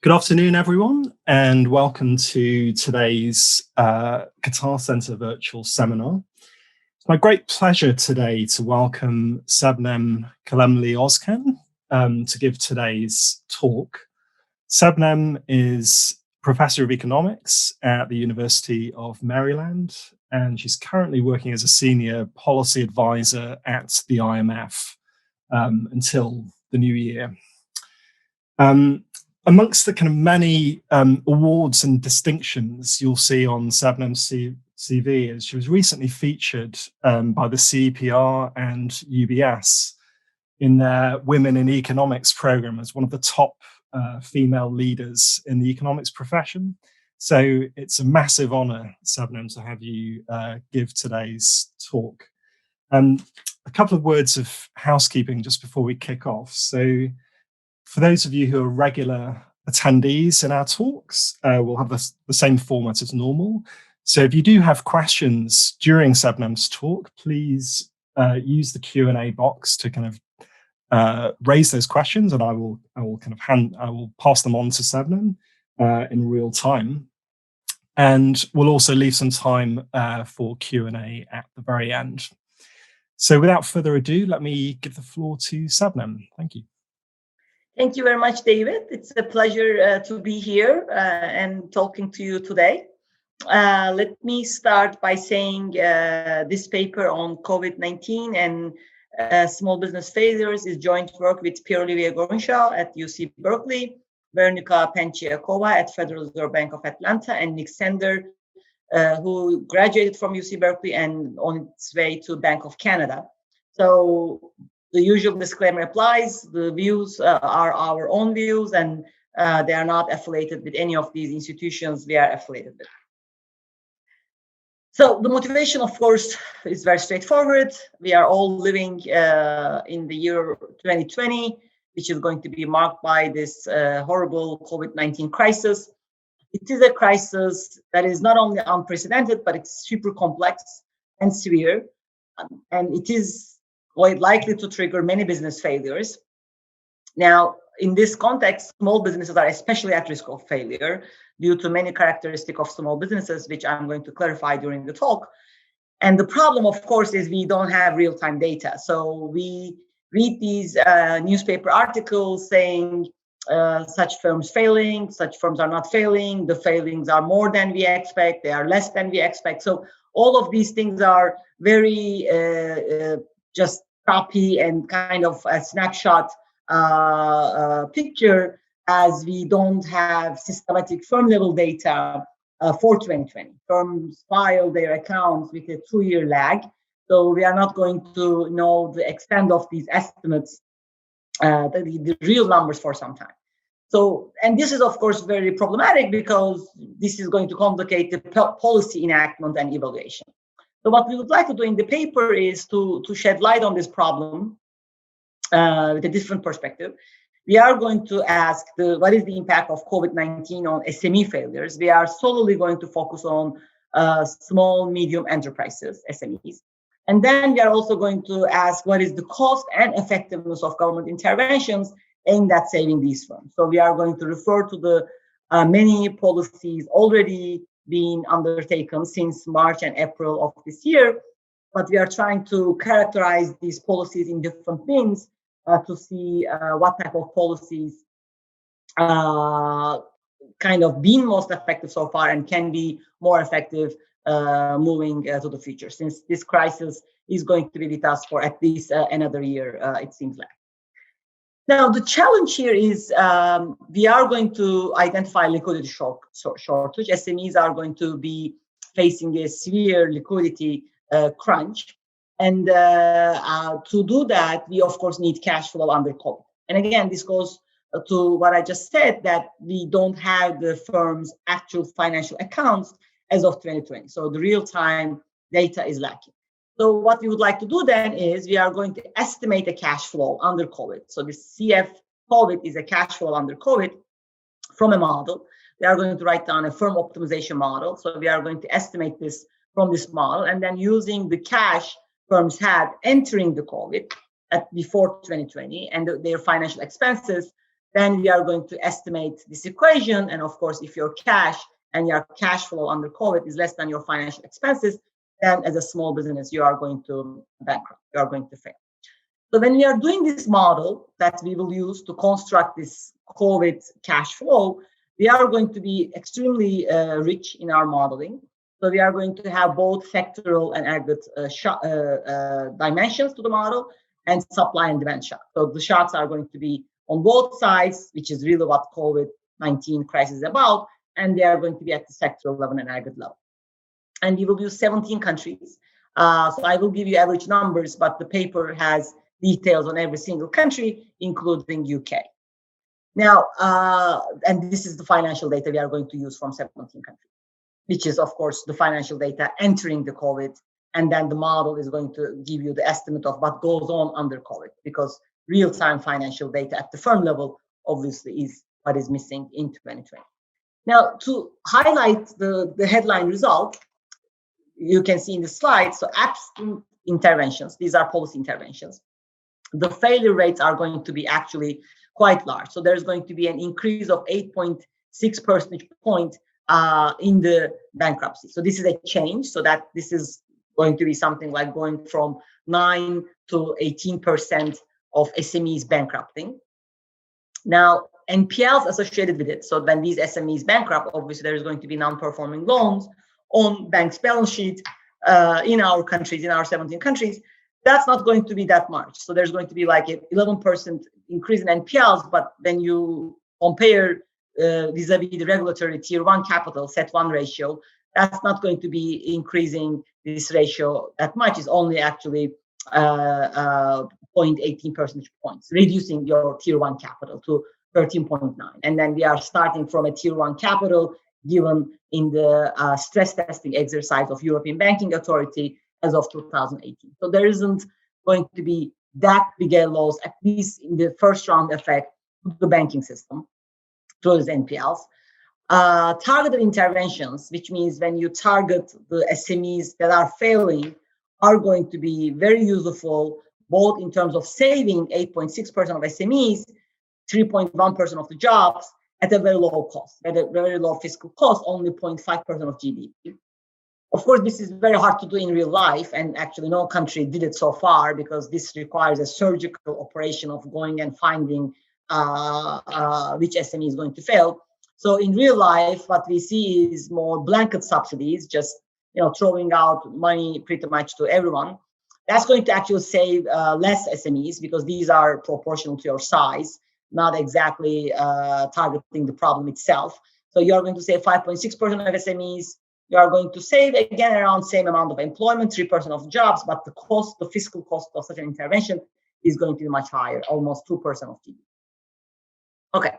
Good afternoon, everyone, and welcome to today's Qatar Centre virtual seminar. It's my great pleasure today to welcome Sebnem Kalemli-Ozcan to give today's talk. Sebnem is Professor of Economics at the University of Maryland, and she's currently working as a Senior Policy Advisor at the IMF until the new year. Amongst the kind of many awards and distinctions you'll see on Sebnem's CV is she was recently featured by the CEPR and UBS in their Women in Economics program as one of the top female leaders in the economics profession. So it's a massive honor, Sebnem, to have you give today's talk. A couple of words of housekeeping just before we kick off. So for those of you who are regular attendees in our talks, we'll have the same format as normal. So if you do have questions during Sebnem's talk, please use the Q&A box to kind of raise those questions, and I will pass them on to Sebnem in real time. And we'll also leave some time for Q&A at the very end. So without further ado, let me give the floor to Sebnem. Thank you. Thank you very much, David. It's a pleasure to be here and talking to you today. Let me start by saying this paper on COVID-19 and small business failures is joint work with Pierre-Olivier Gorinshaw at UC Berkeley, Veronica Penchiakova at Federal Reserve Bank of Atlanta, and Nick Sender, who graduated from UC Berkeley and on its way to Bank of Canada. So the usual disclaimer applies. The views are our own views, and they are not affiliated with any of these institutions we are affiliated with. So the motivation, of course, is very straightforward. We are all living in the year 2020, which is going to be marked by this horrible COVID-19 crisis. It is a crisis that is not only unprecedented, but it's super complex and severe, and it is quite likely to trigger many business failures. Now, in this context, small businesses are especially at risk of failure due to many characteristics of small businesses, which I'm going to clarify during the talk. And the problem, of course, is we don't have real-time data. So we read these newspaper articles saying such firms failing, such firms are not failing, the failings are more than we expect, they are less than we expect. So all of these things are very just copy and kind of a snapshot picture, as we don't have systematic firm level data for 2020. Firms file their accounts with a 2-year lag, so we are not going to know the extent of these estimates, the real numbers for some time. So, and this is of course very problematic because this is going to complicate the policy enactment and evaluation. So what we would like to do in the paper is to shed light on this problem with a different perspective. We are going to ask what is the impact of COVID-19 on SME failures. We are solely going to focus on small, medium enterprises, SMEs. And then we are also going to ask what is the cost and effectiveness of government interventions aimed at saving these firms. So we are going to refer to the many policies already being undertaken since March and April of this year, but we are trying to characterize these policies in different things to see what type of policies kind of been most effective so far and can be more effective moving to the future, since this crisis is going to be with us for at least another year, it seems like. Now, the challenge here is we are going to identify liquidity shortage. SMEs are going to be facing a severe liquidity crunch. And to do that, we, of course, need cash flow under COVID. And again, this goes to what I just said, that we don't have the firm's actual financial accounts as of 2020. So the real-time data is lacking. So what we would like to do then is we are going to estimate a cash flow under COVID. So the CF COVID is a cash flow under COVID from a model. We are going to write down a firm optimization model. So we are going to estimate this from this model, and then using the cash firms had entering the COVID before 2020 and their financial expenses, then we are going to estimate this equation. And of course, if your cash and your cash flow under COVID is less than your financial expenses, then as a small business, you are going to bankrupt, you are going to fail. So when we are doing this model that we will use to construct this COVID cash flow, we are going to be extremely rich in our modeling. So we are going to have both sectoral and aggregate dimensions to the model, and supply and demand shock. So the shocks are going to be on both sides, which is really what COVID-19 crisis is about, and they are going to be at the sectoral level and aggregate level. And we will use 17 countries. So I will give you average numbers, but the paper has details on every single country, including UK. Now, and this is the financial data we are going to use from 17 countries, which is, of course, the financial data entering the COVID. And then the model is going to give you the estimate of what goes on under COVID, because real-time financial data at the firm level, obviously, is what is missing in 2020. Now, to highlight the headline result, you can see in the slide, so absent interventions, these are policy interventions, the failure rates are going to be actually quite large. So there's going to be an increase of 8.6 percentage points in the bankruptcy. So this is a change, so that this is going to be something like going from 9 to 18% of SMEs bankrupting. Now, NPLs associated with it, so when these SMEs bankrupt, obviously there is going to be non-performing loans on banks' balance sheet in our countries, in our 17 countries. That's not going to be that much. So there's going to be like an 11% increase in NPLs, but when you compare vis-a-vis the regulatory tier 1 capital, CET1 ratio, that's not going to be increasing this ratio that much. It's only actually 0.18 percentage points, reducing your tier 1 capital to 13.9. And then we are starting from a tier 1 capital given in the stress testing exercise of European Banking Authority as of 2018. So there isn't going to be that big a loss, at least in the first round effect to the banking system, through those NPLs. Targeted interventions, which means when you target the SMEs that are failing, are going to be very useful, both in terms of saving 8.6% of SMEs, 3.1% of the jobs, at a very low cost, at a very low fiscal cost, only 0.5% of GDP. Of course, this is very hard to do in real life, and actually no country did it so far, because this requires a surgical operation of going and finding which SME is going to fail. So in real life, what we see is more blanket subsidies, just throwing out money pretty much to everyone. That's going to actually save less SMEs, because these are proportional to your size, not exactly targeting the problem itself. So you're going to save 5.6% of SMEs. You are going to save, again, around the same amount of employment, 3% of jobs, but the cost, the fiscal cost of such an intervention is going to be much higher, almost 2% of GDP. Okay.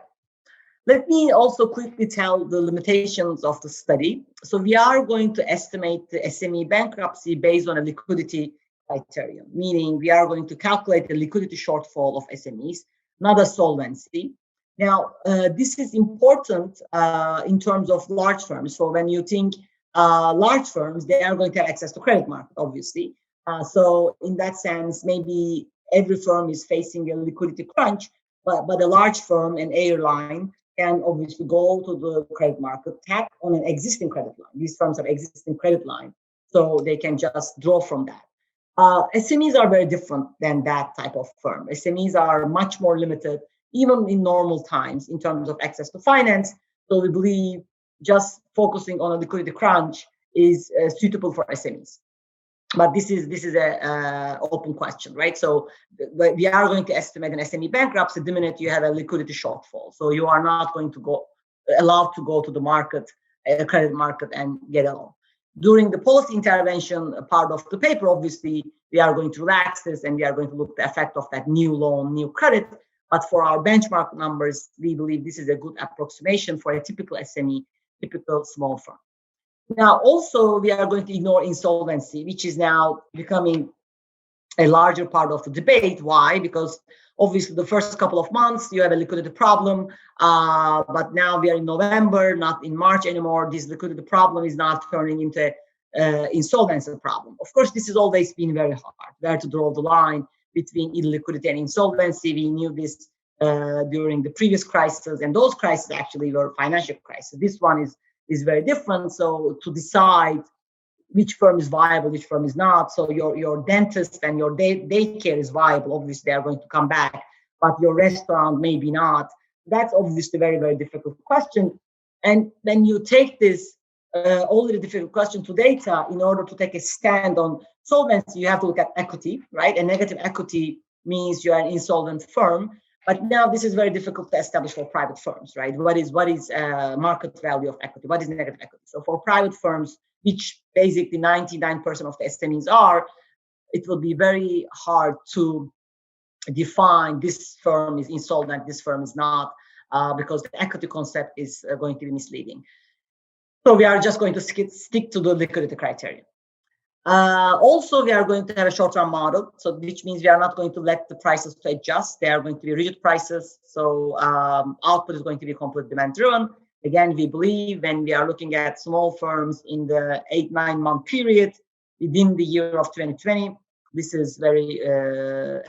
Let me also quickly tell the limitations of the study. So we are going to estimate the SME bankruptcy based on a liquidity criterion, meaning we are going to calculate the liquidity shortfall of SMEs, not a solvency. Now, this is important in terms of large firms. So when you think large firms, they are going to have access to credit market, obviously. So in that sense, maybe every firm is facing a liquidity crunch, but a large firm, an airline, can obviously go to the credit market, tap on an existing credit line. These firms have existing credit line, so they can just draw from that. SMEs are very different than that type of firm. SMEs are much more limited, even in normal times, in terms of access to finance. So we believe just focusing on a liquidity crunch is suitable for SMEs. But this is a open question, right? So we are going to estimate an SME bankruptcy the minute you have a liquidity shortfall. So you are not going to go allowed to go to the market, credit market, and get a loan. During the policy intervention part of the paper, obviously, we are going to relax this and we are going to look at the effect of that new loan, new credit. But for our benchmark numbers, we believe this is a good approximation for a typical SME, typical small firm. Now, also, we are going to ignore insolvency, which is now becoming a larger part of the debate. Why? Because obviously the first couple of months, you have a liquidity problem, but now we are in November, not in March anymore. This liquidity problem is not turning into insolvency problem. Of course, this has always been very hard, where to draw the line between illiquidity and insolvency. We knew this during the previous crisis, and those crises actually were financial crises. This one is very different. So to decide which firm is viable, which firm is not. So your dentist and your daycare is viable. Obviously, they are going to come back, but your restaurant maybe not. That's obviously a very, very difficult question. And then you take this already difficult question to data in order to take a stand on solvency. You have to look at equity, right? And negative equity means you are an insolvent firm. But now this is very difficult to establish for private firms, right? What is market value of equity? What is negative equity? So for private firms, which basically 99% of the SMEs are, it will be very hard to define this firm is insolvent, this firm is not, because the equity concept is going to be misleading. So we are just going to stick to the liquidity criteria. Also, we are going to have a short-term model, so which means we are not going to let the prices to adjust. They are going to be rigid prices. So output is going to be completely demand-driven. Again, we believe when we are looking at small firms in the 8-9 month period within the year of 2020, this is very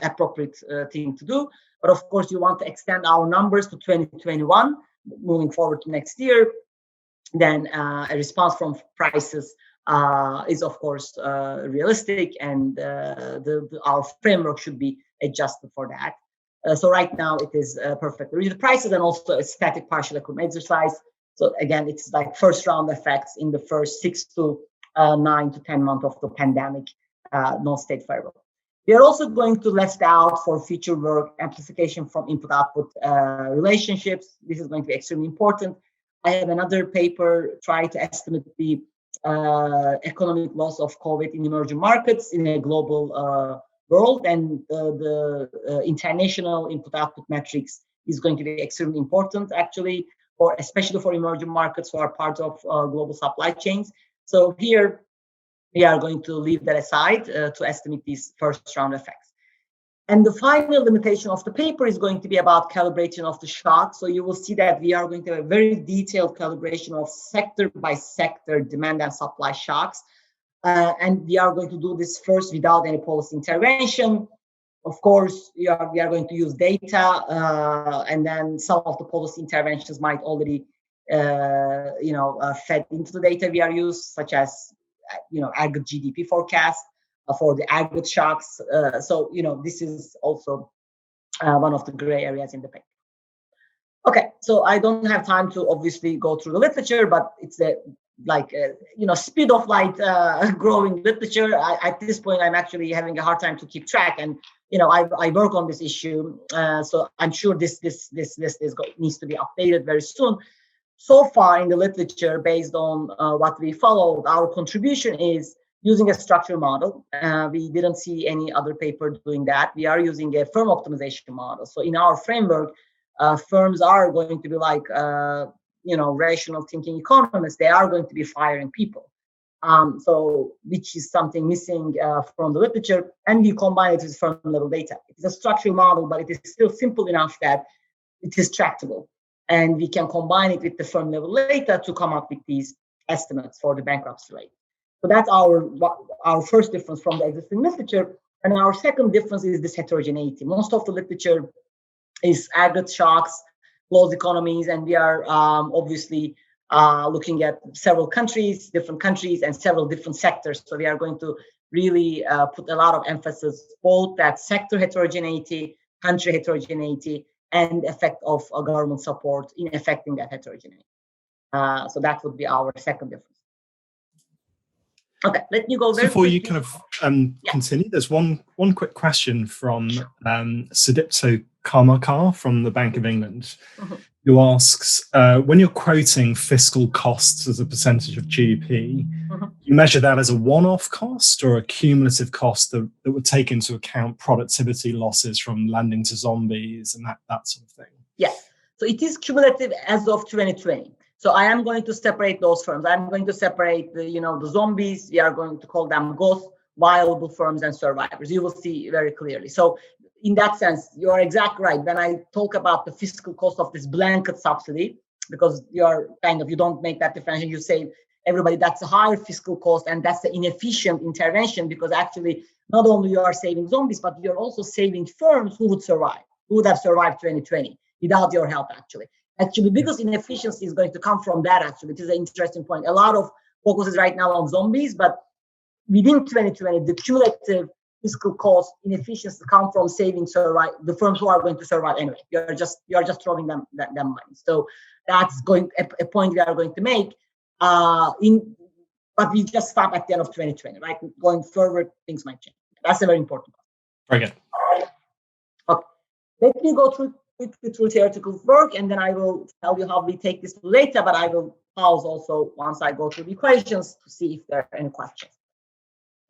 appropriate thing to do. But of course, you want to extend our numbers to 2021, moving forward to next year. Then a response from prices is of course realistic, and our framework should be adjusted for that. So right now it is perfectly rigid prices and also a static partial equilibrium exercise. So again, it's like first round effects in the first 6 to 9 to 10 months of the pandemic, non-state variable. We are also going to list out for future work amplification from input-output relationships. This is going to be extremely important. I have another paper trying to estimate the economic loss of COVID in emerging markets in a global world, and the international input-output metrics is going to be extremely important, actually, especially for emerging markets who are part of global supply chains. So here we are going to leave that aside to estimate these first round effects. And the final limitation of the paper is going to be about calibration of the shock. So you will see that we are going to have a very detailed calibration of sector by sector demand and supply shocks. And we are going to do this first without any policy intervention. Of course, we are going to use data, and then some of the policy interventions might already, fed into the data we are used, such as, aggregate GDP forecast for the aggregate shocks. So, this is also one of the gray areas in the paper. Okay, so I don't have time to obviously go through the literature, but it's speed of light growing literature. At this point, I'm actually having a hard time to keep track, and I work on this issue, so I'm sure this needs to be updated very soon. So far in the literature, based on what we followed, our contribution is using a structural model. We didn't see any other paper doing that. We are using a firm optimization model. So in our framework, firms are going to be like rational thinking economists. They are going to be firing people. So which is something missing from the literature, and we combine it with firm level data. It is a structural model, but it is still simple enough that it is tractable, and we can combine it with the firm level data to come up with these estimates for the bankruptcy rate. So that's our first difference from the existing literature. And our second difference is this heterogeneity. Most of the literature is aggregate shocks, closed economies, and we are obviously looking at several countries, different countries, and several different sectors. So we are going to really put a lot of emphasis both that sector heterogeneity, country heterogeneity, and effect of government support in affecting that heterogeneity. So that would be our second difference. Okay, let me go very before quickly. You kind of continue. There's one quick question from Sidipto Karmakar from the Bank of England, who asks, when you're quoting fiscal costs as a percentage of GDP, you measure that as a one-off cost or a cumulative cost that would take into account productivity losses from landing to zombies and that sort of thing? Yes, so it is cumulative as of 2020. So I am going to separate those firms. I'm going to separate the zombies. We are going to call them ghosts, viable firms, and survivors. You will see very clearly. So in that sense, you are exactly right. When I talk about the fiscal cost of this blanket subsidy, because you don't make that difference, you say everybody that's a higher fiscal cost, and that's the inefficient intervention, because actually not only you are saving zombies, but you're also saving firms who would survive. who would have survived 2020 without your help, actually. Actually, biggest inefficiency is going to come from that, actually, which is an interesting point. A lot of focus is right now on zombies, but within 2020, the cumulative fiscal cost inefficiency come from saving the firms who are going to survive anyway. You're just throwing them money. So that's a point we are going to make. But we just stop at the end of 2020, right? Going forward, things might change. That's a very important point. Very good. Okay. Let me go through theoretical work, and then I will tell you how we take this to data, but I will pause also once I go through the equations to see if there are any questions.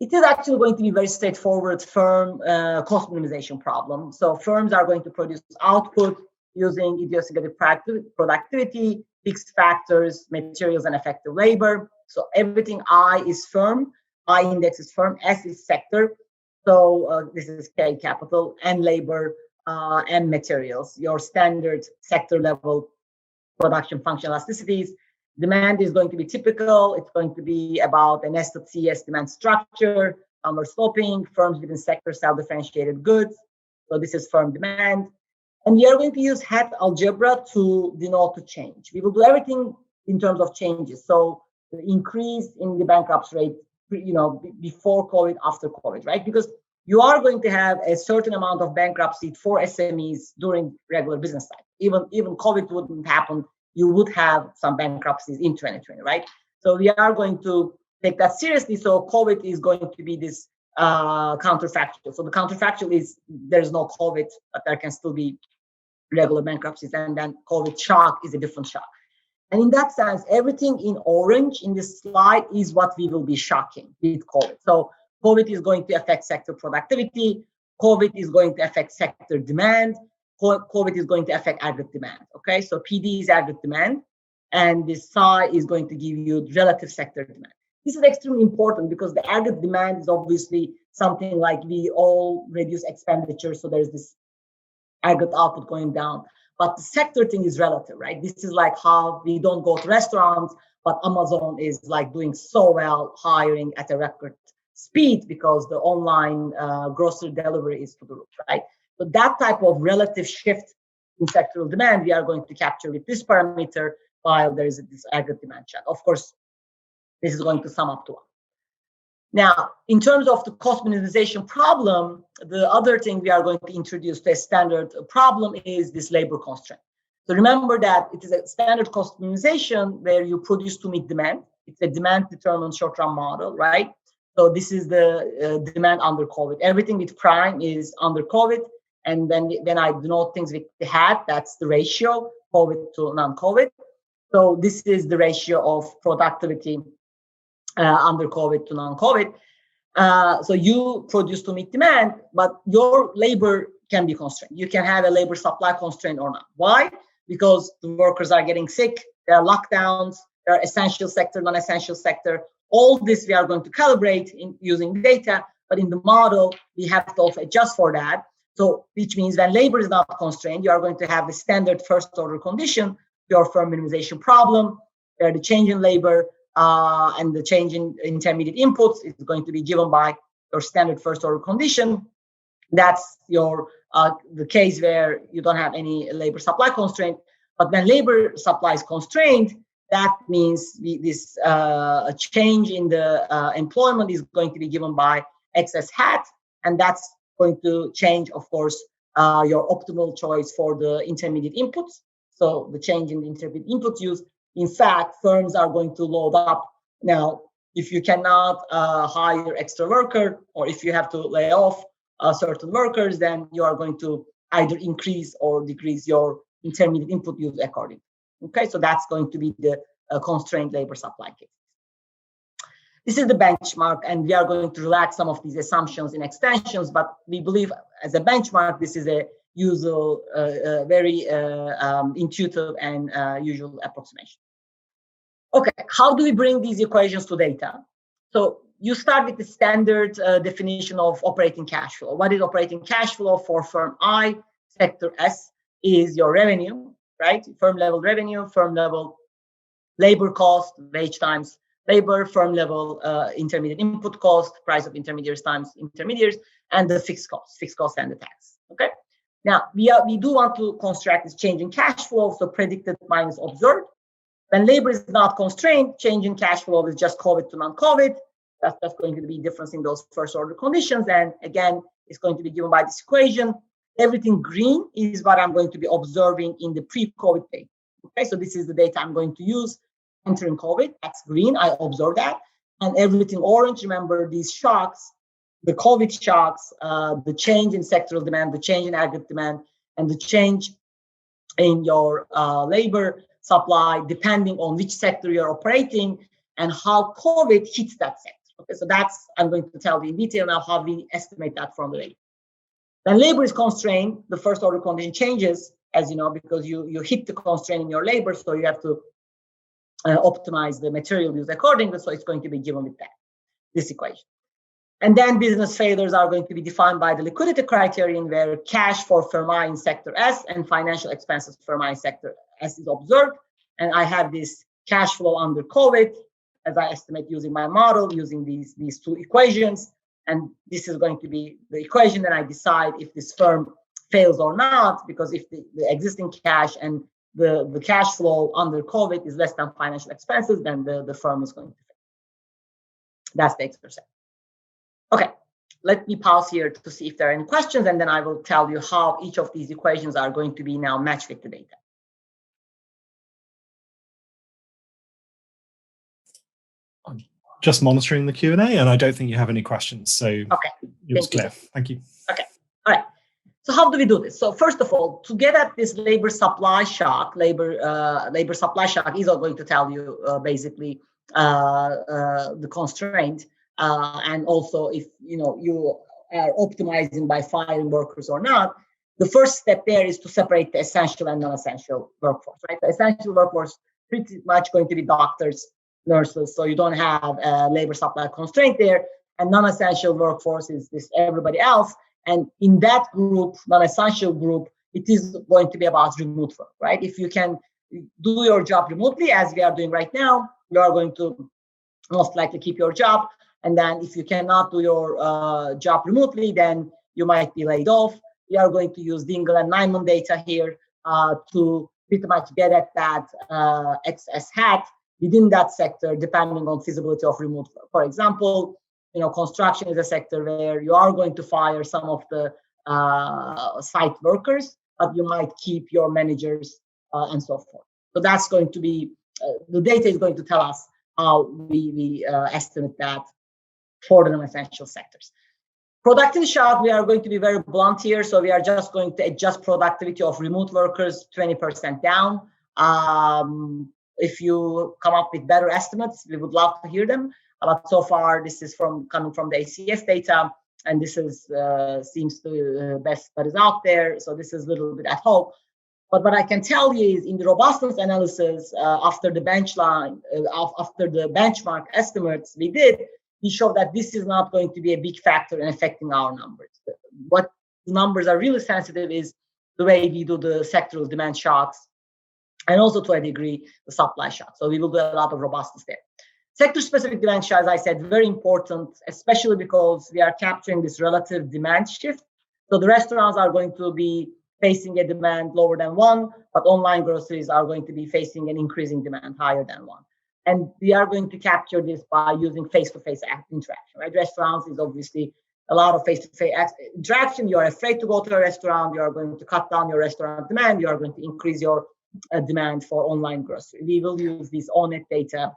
It is actually going to be very straightforward firm cost minimization problem. So firms are going to produce output using idiosyncratic productivity, fixed factors, materials, and effective labor. So everything I is firm, I index is firm, S is sector. So this is K capital, and labor and materials, your standard sector level production function elasticities. Demand is going to be typical. It's going to be about a nested CS demand structure, downward sloping, firms within sector sell differentiated goods. So this is firm demand. And we are going to use hat algebra to denote the change. We will do everything in terms of changes. So the increase in the bankruptcy rate, before COVID, after COVID, right? Because you are going to have a certain amount of bankruptcy for SMEs during regular business cycle. Even COVID wouldn't happen, you would have some bankruptcies in 2020, right? So we are going to take that seriously. So COVID is going to be this counterfactual. So the counterfactual is there's no COVID, but there can still be regular bankruptcies, and then COVID shock is a different shock. And in that sense, everything in orange in this slide is what we will be shocking with COVID. So COVID is going to affect sector productivity. COVID is going to affect sector demand. COVID is going to affect aggregate demand. Okay, so PD is aggregate demand, and this psi is going to give you relative sector demand. This is extremely important because the aggregate demand is obviously something like we all reduce expenditure, so there's this aggregate output going down. But the sector thing is relative, right? This is like how we don't go to restaurants, but Amazon is like doing so well, hiring at a record speed because the online grocery delivery is to the roof, right? So that type of relative shift in sectoral demand, we are going to capture with this parameter while there is this aggregate demand check. Of course, this is going to sum up to 1. Now, in terms of the cost minimization problem, the other thing we are going to introduce to a standard problem is this labor constraint. So remember that it is a standard cost minimization where you produce to meet demand. It's a demand-determined short-run model, right? So this is the demand under COVID. Everything with prime is under COVID. And then I denote things with the hat. That's the ratio, COVID to non-COVID. So this is the ratio of productivity under COVID to non-COVID. So you produce to meet demand, but your labor can be constrained. You can have a labor supply constraint or not. Why? Because the workers are getting sick, there are lockdowns, there are essential sector, non-essential sector. All this we are going to calibrate using data, but in the model, we have to also adjust for that. So which means when labor is not constrained, you are going to have the standard first order condition, your firm minimization problem, where the change in labor and the change in intermediate inputs is going to be given by your standard first order condition. That's your the case where you don't have any labor supply constraint. But when labor supply is constrained, that means this change in the employment is going to be given by excess hat, and that's going to change, of course, your optimal choice for the intermediate inputs. So the change in the intermediate input use. In fact, firms are going to load up. Now, if you cannot hire extra worker, or if you have to lay off certain workers, then you are going to either increase or decrease your intermediate input use accordingly. Okay, so that's going to be the constrained labor supply case. This is the benchmark, and we are going to relax some of these assumptions in extensions, but we believe as a benchmark, this is a usual, very intuitive and usual approximation. Okay, how do we bring these equations to data? So you start with the standard definition of operating cash flow. What is operating cash flow for firm I? Sector S is your revenue, right? Firm level revenue, firm level labor cost, wage times labor, firm level intermediate input cost, price of intermediaries times intermediaries, and the fixed cost and the tax. Okay, Now, we do want to construct this change in cash flow, so predicted minus observed. When labor is not constrained, change in cash flow is just COVID to non-COVID. That's going to be difference in those first order conditions. And again, it's going to be given by this equation. Everything green is what I'm going to be observing in the pre-COVID data. Okay, so this is the data I'm going to use entering COVID. That's green, I observe that. And everything orange, remember these shocks, the COVID shocks, the change in sectoral demand, the change in aggregate demand, and the change in your labor supply, depending on which sector you're operating and how COVID hits that sector. Okay, so that's, I'm going to tell you in detail now how we estimate that from the labor. When labor is constrained, the first order condition changes, as you know, because you hit the constraint in your labor, so you have to optimize the material use accordingly, so it's going to be given with that, this equation. And then business failures are going to be defined by the liquidity criterion, where cash for firma in sector S and financial expenses firma in sector S is observed. And I have this cash flow under COVID, as I estimate using my model, using these two equations. And this is going to be the equation that I decide if this firm fails or not, because if the existing cash and the cash flow under COVID is less than financial expenses, then the firm is going to fail. That's the exercise. Okay, let me pause here to see if there are any questions, and then I will tell you how each of these equations are going to be now matched with the data. I'm just monitoring the Q&A, and I don't think you have any questions, so okay, it was clear. Thank you. Okay, all right. So how do we do this? So first of all, to get at this labor supply shock, labor supply shock is going to tell you basically the constraint. And also if you are optimizing by firing workers or not, the first step there is to separate the essential and non-essential workforce, right? The essential workforce pretty much going to be doctors, nurses, so you don't have a labor supply constraint there. And non-essential workforce is this everybody else. And in that group, non-essential group, it is going to be about remote work, right? If you can do your job remotely, as we are doing right now, you are going to most likely keep your job. And then if you cannot do your job remotely, then you might be laid off. We are going to use Dingle and Nyman data here to pretty much get at that excess hat within that sector, depending on feasibility of remote work. For example, construction is a sector where you are going to fire some of the site workers, but you might keep your managers and so forth. So that's going to be, the data is going to tell us how we estimate that for the non-essential sectors. Productivity shock, we are going to be very blunt here. So we are just going to adjust productivity of remote workers 20% down. If you come up with better estimates, we would love to hear them. But so far, this is coming from the ACS data, and this is seems to best that is out there. So this is a little bit ad hoc. But what I can tell you is in the robustness analysis, after the benchmark estimates we did, we showed that this is not going to be a big factor in affecting our numbers. What the numbers are really sensitive is the way we do the sectoral demand shocks, and also to a degree, the supply shock. So we will do a lot of robustness there. Sector-specific demand shock, as I said, very important, especially because we are capturing this relative demand shift. So the restaurants are going to be facing a demand lower than 1, but online groceries are going to be facing an increasing demand higher than 1. And we are going to capture this by using face-to-face interaction, right? Restaurants is obviously a lot of face-to-face interaction. You are afraid to go to a restaurant. You are going to cut down your restaurant demand. You are going to increase your demand for online grocery. We will use this ONET data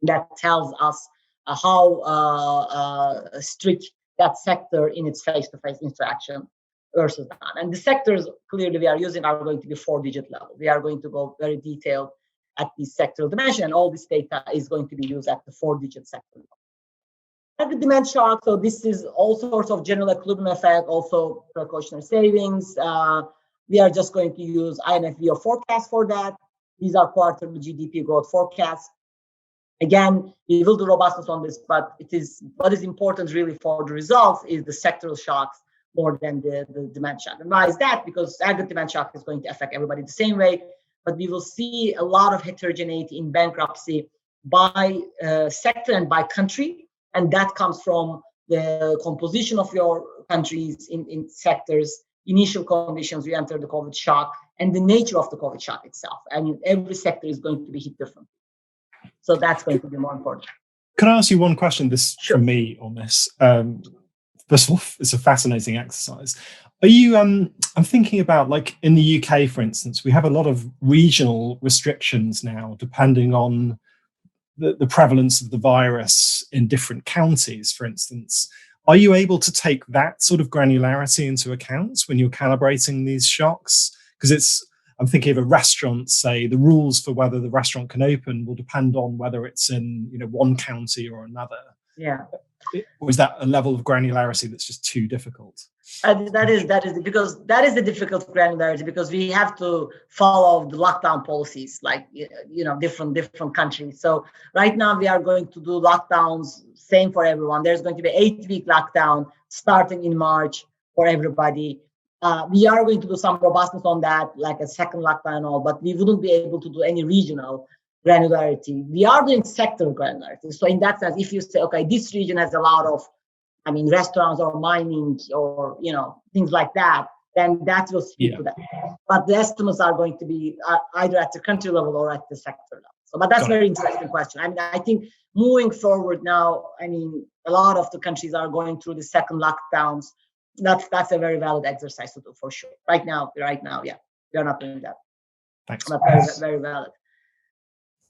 that tells us how strict that sector in its face-to-face interaction versus not. And the sectors clearly we are using are going to be 4-digit level. We are going to go very detailed at the sectoral dimension, and all this data is going to be used at the 4-digit sector level. At the demand shock, so this is all sorts of general equilibrium effect, also precautionary savings. We are just going to use IMF forecast for that. These are quarterly GDP growth forecasts. Again, we will do robustness on this, but it is what is important really for the results is the sectoral shocks more than the demand shock. And why is that? Because aggregate demand shock is going to affect everybody the same way, but we will see a lot of heterogeneity in bankruptcy by sector and by country, and that comes from the composition of your countries in sectors initial conditions you enter the COVID shock and the nature of the COVID shock itself. I mean, every sector is going to be hit differently. So that's going to be more important. Can I ask you one question? This Sure. from me on this. First of all, it's a fascinating exercise. Are you? I'm thinking about, like, in the UK, for instance, we have a lot of regional restrictions now, depending on the prevalence of the virus in different counties, for instance. Are you able to take that sort of granularity into account when you're calibrating these shocks? Because I'm thinking of a restaurant, say, the rules for whether the restaurant can open will depend on whether it's in, one county or another. Yeah. Or is that a level of granularity that's just too difficult? That is because that is the difficult granularity, because we have to follow the lockdown policies, like, different countries. So right now we are going to do lockdowns, same for everyone. There's going to be 8-week lockdown starting in March for everybody. We are going to do some robustness on that, like a second lockdown and all, but we wouldn't be able to do any regional granularity. We are doing sectoral granularity. So in that sense, if you say, okay, this region has a lot of, restaurants or mining or, things like that, then that will speak to that. But the estimates are going to be either at the country level or at the sector level. So, but that's a very interesting question. I think moving forward now, a lot of the countries are going through the second lockdowns. That's a very valid exercise to do for sure. Right now, yeah, we are not doing that. Thanks. But very, very valid.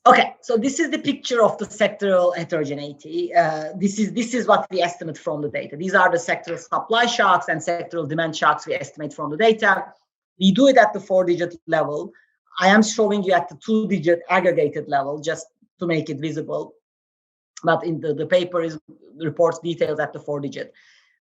Okay, so this is the picture of the sectoral heterogeneity. This is what we estimate from the data. These are the sectoral supply shocks and sectoral demand shocks we estimate from the data. We do it at the 4-digit level. I am showing you at the 2-digit aggregated level just to make it visible. But in the paper reports details at the 4-digit.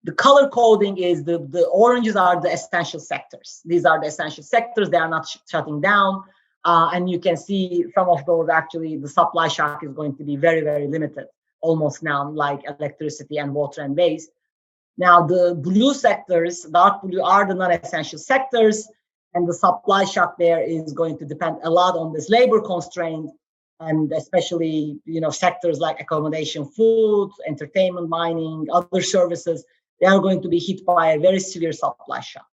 The color coding is the oranges are the essential sectors. These are the essential sectors. They are not shutting down. And you can see some of those, actually, the supply shock is going to be very, very limited, almost now, like electricity and water and waste. Now, the blue sectors, dark blue, are the non-essential sectors, and the supply shock there is going to depend a lot on this labor constraint, and especially, sectors like accommodation, food, entertainment, mining, other services. They are going to be hit by a very severe supply shock,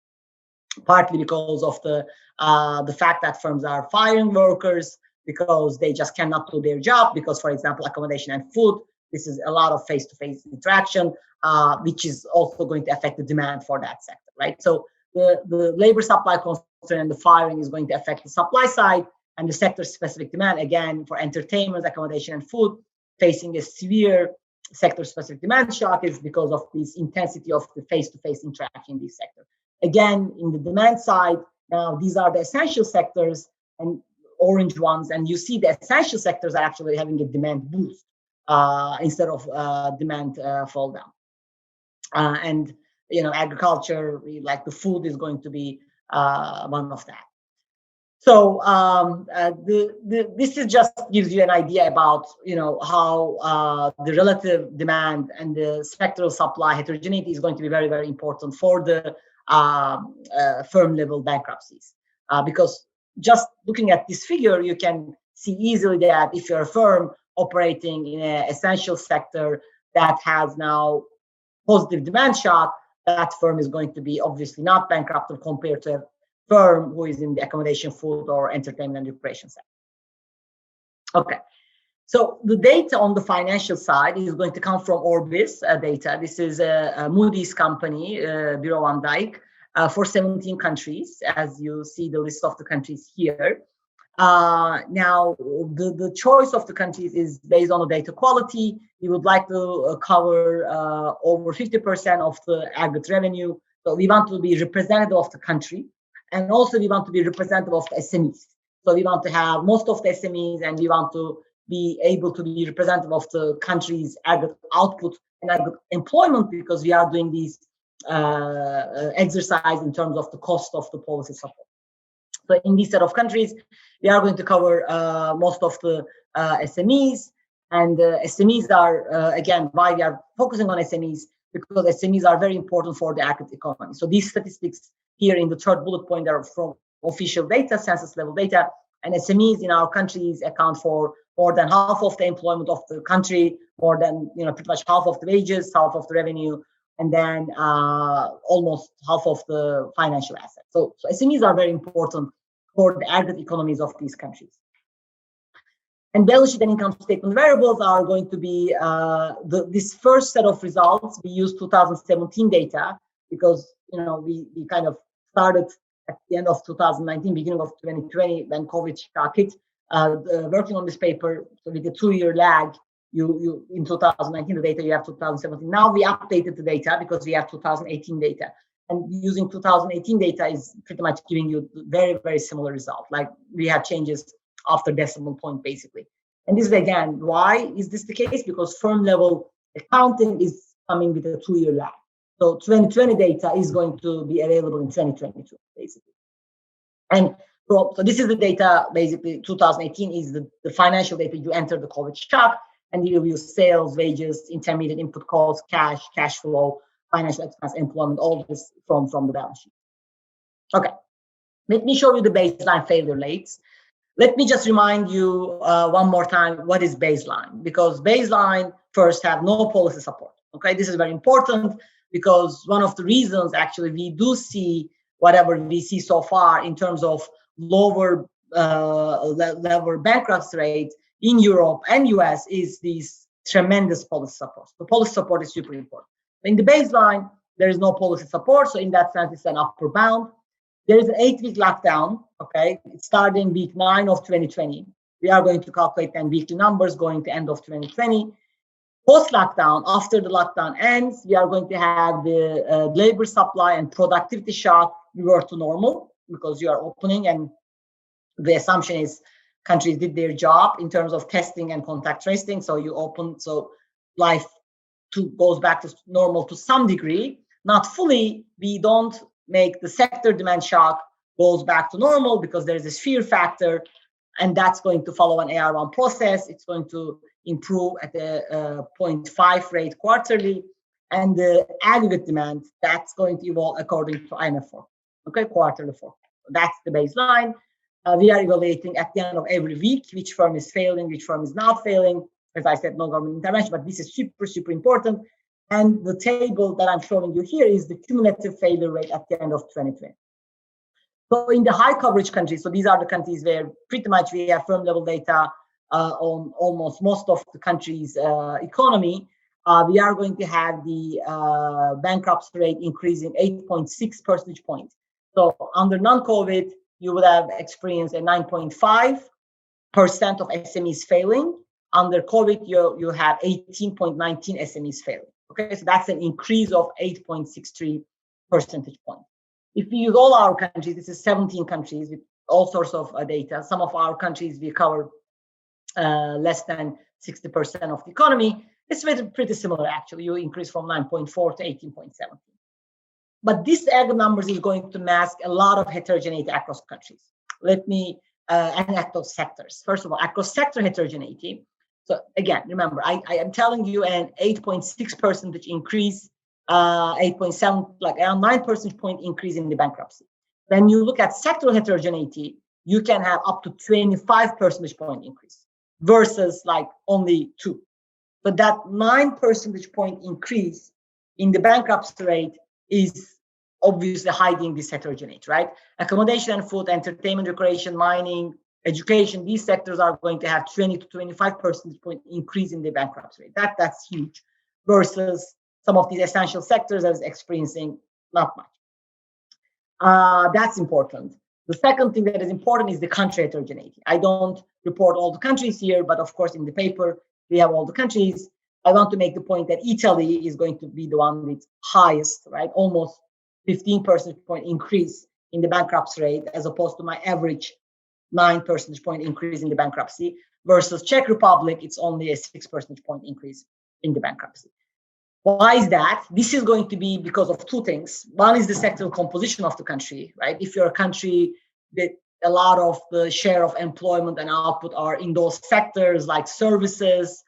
partly because of the fact that firms are firing workers because they just cannot do their job, because, for example, accommodation and food, this is a lot of face-to-face interaction, which is also going to affect the demand for that sector, right? So the labor supply constraint and the firing is going to affect the supply side, and the sector-specific demand, again, for entertainment, accommodation, and food, facing a severe sector-specific demand shock is because of this intensity of the face-to-face interaction in this sector. Again, in the demand side, now these are the essential sectors and orange ones, and you see the essential sectors are actually having a demand boost instead of demand fall down. And agriculture, like the food, is going to be one of that. So this is just gives you an idea about how the relative demand and the spectral supply heterogeneity is going to be very, very important for the firm level bankruptcies, because just looking at this figure, you can see easily that if you're a firm operating in an essential sector that has now positive demand shock, that firm is going to be obviously not bankrupt compared to a firm who is in the accommodation, food, or entertainment and recreation sector. Okay. So the data on the financial side is going to come from Orbis data. This is a Moody's company, Bureau van Dijk, for 17 countries, as you see the list of the countries here. Now, the choice of the countries is based on the data quality. We would like to cover over 50% of the aggregate revenue. So we want to be representative of the country, and also we want to be representative of the SMEs. So we want to have most of the SMEs, and we want to be able to be representative of the country's aggregate output and aggregate employment, because we are doing these exercise in terms of the cost of the policy support. So in this set of countries, we are going to cover most of the SMEs, and SMEs are, again, why we are focusing on SMEs, because SMEs are very important for the aggregate economy. So these statistics here in the third bullet point are from official data, census level data, and SMEs in our countries account for more than half of the employment of the country, more than pretty much half of the wages, half of the revenue, and then almost half of the financial assets. So SMEs are very important for the aggregate economies of these countries. And balance sheet and income statement variables are going to be this first set of results. We use 2017 data because we kind of started at the end of 2019, beginning of 2020, when COVID shock hit. Working on this paper, so with a 2-year lag, you in 2019 the data, you have 2017. Now we updated the data because we have 2018 data, and using 2018 data is pretty much giving you very, very similar result. Like we have changes after decimal point basically. And this is again, why is this the case? Because firm level accounting is coming with a 2-year lag. So 2020 data is going to be available in 2022 basically. And so this is the data, basically 2018 is the financial data. You enter the COVID shock and you use sales, wages, intermediate input costs, cash flow, financial expense, employment, all this from the balance sheet. Okay, let me show you the baseline failure rates. Let me just remind you one more time, what is baseline? Because baseline first have no policy support. Okay, this is very important because one of the reasons actually we do see whatever we see so far in terms of lower level bankruptcy rate in Europe and US is these tremendous policy support. The policy support is super important. In the baseline, there is no policy support. So in that sense, it's an upper bound. There is an 8-week lockdown, okay? It's starting week 9 of 2020. We are going to calculate then weekly numbers going to end of 2020. Post-lockdown, after the lockdown ends, we are going to have the labor supply and productivity shock revert to normal because you are opening, and the assumption is countries did their job in terms of testing and contact tracing. So you open, so life goes back to normal to some degree, not fully. We don't make the sector demand shock goes back to normal because there is this fear factor, and that's going to follow an AR1 process. It's going to improve at a 0.5 rate quarterly, and the aggregate demand, that's going to evolve according to IMF forecast, okay, quarterly forecast. That's the baseline. We are evaluating at the end of every week which firm is failing, which firm is not failing. As I said, no government intervention, but this is super, super important. And the table that I'm showing you here is the cumulative failure rate at the end of 2020. So in the high coverage countries, so these are the countries where pretty much we have firm level data on almost most of the country's economy, we are going to have the bankruptcy rate increasing 8.6 percentage points. So under non-COVID, you would have experienced a 9.5% of SMEs failing. Under COVID, you have 18.19 SMEs failing. Okay, so that's an increase of 8.63 percentage points. If we use all our countries, this is 17 countries with all sorts of data. Some of our countries we cover less than 60% of the economy. It's pretty similar actually. You increase from 9.4 to 18.7. But this aggregate numbers is going to mask a lot of heterogeneity across countries. Let me and across sectors. First of all, across sector heterogeneity. So again, remember, I am telling you an 8.6% increase, 8.7, like around 9 percentage point increase in the bankruptcy. When you look at sectoral heterogeneity, you can have up to 25 percentage point increase versus like only 2. But that 9 percentage point increase in the bankruptcy rate is obviously hiding this heterogeneity, right? Accommodation and food, entertainment, recreation, mining, education, these sectors are going to have 20 to 25 percentage point increase in the bankruptcy rate. That's huge versus some of these essential sectors that is experiencing not much. That's important. The second thing that is important is the country heterogeneity. I don't report all the countries here, but of course in the paper, we have all the countries. I want to make the point that Italy is going to be the one with highest, right? Almost 15 percentage point increase in the bankruptcy rate as opposed to my average 9 percentage point increase in the bankruptcy versus Czech Republic, it's only a 6 percentage point increase in the bankruptcy. Why is that? This is going to be because of 2 things. One is the sectoral composition of the country, right? If you're a country that a lot of the share of employment and output are in those sectors like services,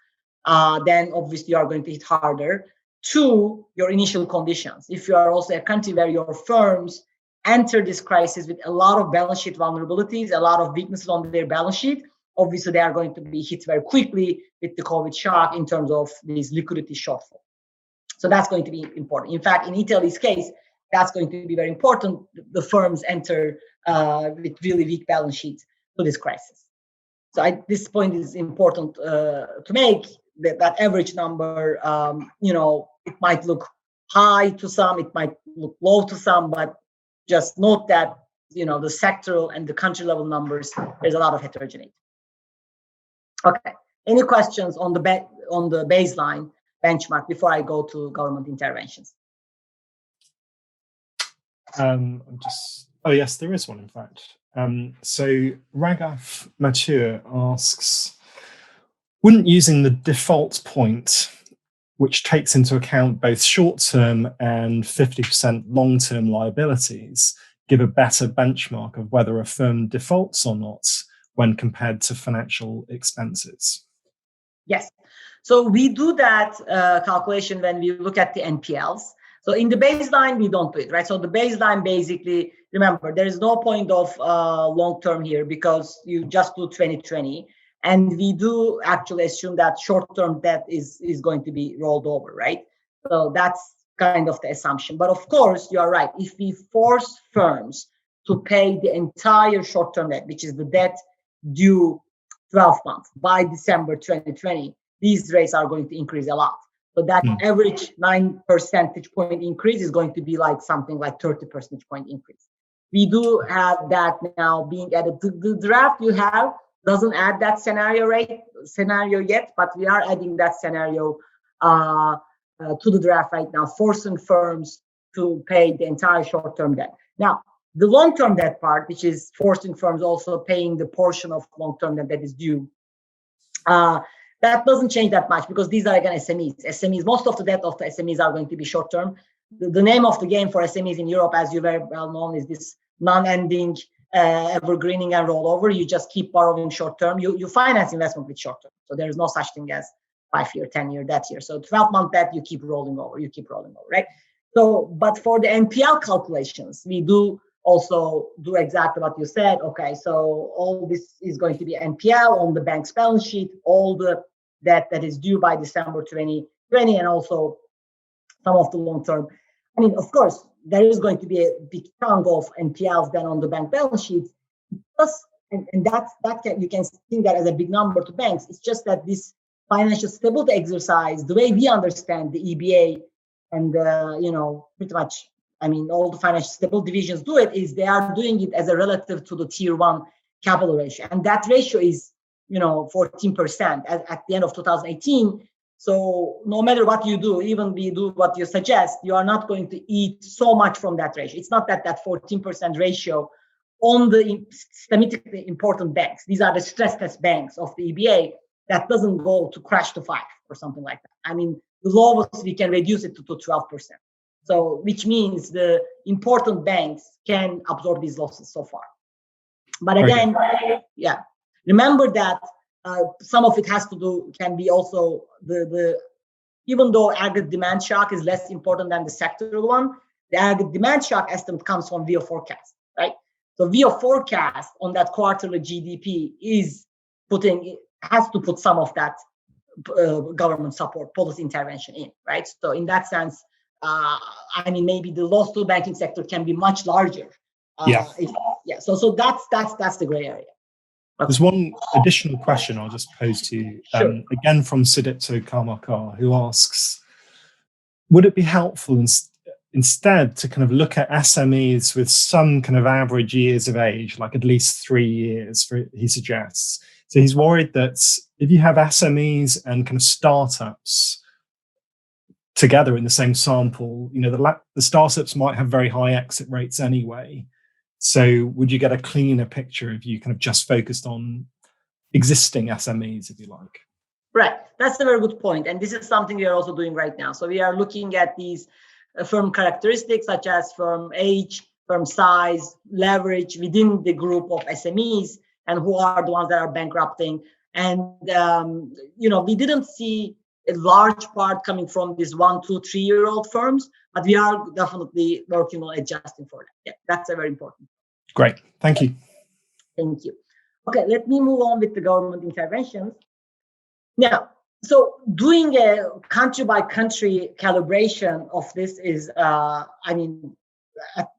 then obviously you are going to hit harder. 2, your initial conditions. If you are also a country where your firms enter this crisis with a lot of balance sheet vulnerabilities, a lot of weaknesses on their balance sheet, obviously they are going to be hit very quickly with the COVID shock in terms of these liquidity shortfall. So that's going to be important. In fact, in Italy's case, that's going to be very important. The firms enter with really weak balance sheets to this crisis. So this point is important to make, that average number, it might look high to some, it might look low to some, but just note that, the sectoral and the country level numbers, there's a lot of heterogeneity. Okay, any questions on the baseline benchmark before I go to government interventions? Oh yes, there is one, in fact. So Raghav Mathur asks, wouldn't using the default point, which takes into account both short-term and 50% long-term liabilities, give a better benchmark of whether a firm defaults or not when compared to financial expenses? Yes. So we do that calculation when we look at the NPLs. So in the baseline, we don't do it, right? So the baseline, basically, remember, there is no point of long-term here because you just do 2020. And we do actually assume that short-term debt is going to be rolled over, right? So that's kind of the assumption. But of course, you are right. If we force firms to pay the entire short-term debt, which is the debt due 12 months by December 2020, these rates are going to increase a lot. So that average 9 percentage point increase is going to be like something like 30 percentage point increase. We do have that now being added. The draft you have doesn't add that scenario yet, but we are adding that scenario to the draft right now, forcing firms to pay the entire short-term debt. Now, the long-term debt part, which is forcing firms also paying the portion of long-term debt that is due, that doesn't change that much because these are, again, SMEs. Most of the debt of the SMEs are going to be short-term. The name of the game for SMEs in Europe, as you very well know, is this non-ending evergreening and rollover. You just keep borrowing short-term. You finance investment with short-term. So there is no such thing as 5-year, 10-year debt here. So 12-month debt, you keep rolling over, right? So, but for the NPL calculations, we do also do exactly what you said. Okay, so all this is going to be NPL on the bank's balance sheet, all the debt that is due by December 2020, and also some of the long-term. I mean, of course, there is going to be a big chunk of NPLs then on the bank balance sheet. And that you can think that as a big number to banks. It's just that this financial stability exercise, the way we understand the EBA and pretty much, I mean, all the financial stability divisions do it, is they are doing it as a relative to the tier 1 capital ratio. And that ratio is, 14% at the end of 2018. So no matter what you do, even we do what you suggest, you are not going to eat so much from that ratio. It's not that 14% ratio on the systemically important banks. These are the stress test banks of the EBA that doesn't go to crash to 5 or something like that. I mean, the lowest we can reduce it to 12%. So, which means the important banks can absorb these losses so far. But again, remember that some of it can be also even though aggregate demand shock is less important than the sectoral one, the aggregate demand shock estimate comes from VO forecast, right? So VO forecast on that quarterly GDP has to put some of that government support policy intervention in, right? So in that sense, I mean, maybe the loss to the banking sector can be much larger. So that's the gray area. Okay. There's one additional question I'll just pose to you, again from Sidipto Karmakar, who asks, would it be helpful instead to kind of look at SMEs with some kind of average years of age, like at least 3 years, he suggests. So he's worried that if you have SMEs and kind of startups together in the same sample, the startups might have very high exit rates anyway. So would you get a cleaner picture if you kind of just focused on existing SMEs, if you like? Right. That's a very good point. And this is something we are also doing right now. So we are looking at these firm characteristics such as firm age, firm size, leverage within the group of SMEs, and who are the ones that are bankrupting. And, we didn't see a large part coming from these 1, 2, 3-year-old firms, but we are definitely working on adjusting for that. Yeah, that's a very important. Great. Thank you. Thank you. Okay, let me move on with the government interventions. Now, So doing a country by country calibration of this is, at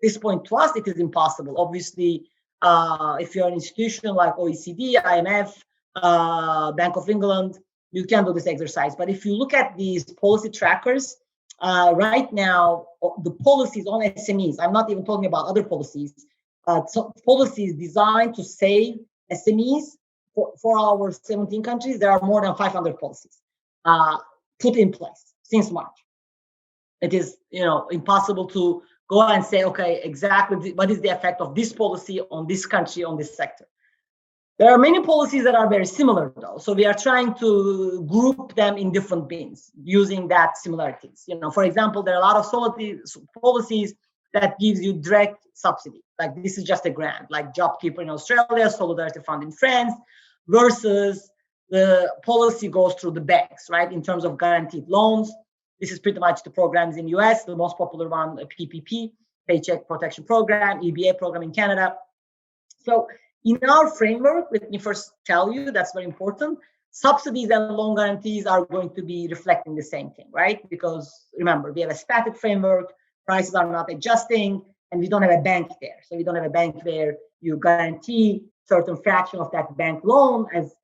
this point to us, it is impossible. Obviously, if you're an institution like OECD, IMF, Bank of England, you can do this exercise. But if you look at these policy trackers, right now, the policies on SMEs, I'm not even talking about other policies, so policies designed to save SMEs for our 17 countries, there are more than 500 policies put in place since March. It is, impossible to go and say, okay, exactly what is the effect of this policy on this country, on this sector. There are many policies that are very similar, though. So we are trying to group them in different bins using that similarities. For example, there are a lot of policies that gives you direct subsidy. Like this is just a grant, like JobKeeper in Australia, Solidarity Fund in France, versus the policy goes through the banks, right? In terms of guaranteed loans. This is pretty much the programs in US, the most popular one, PPP, Paycheck Protection Program, EBA program in Canada. So in our framework, let me first tell you, that's very important. Subsidies and loan guarantees are going to be reflecting the same thing, right? Because remember, we have a static framework, prices are not adjusting, and we don't have a bank there. So we don't have a bank where you guarantee certain fraction of that bank loan as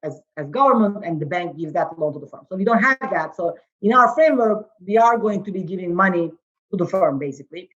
government, and the bank gives that loan to the firm. So we don't have that. So in our framework, we are going to be giving money to the firm, basically.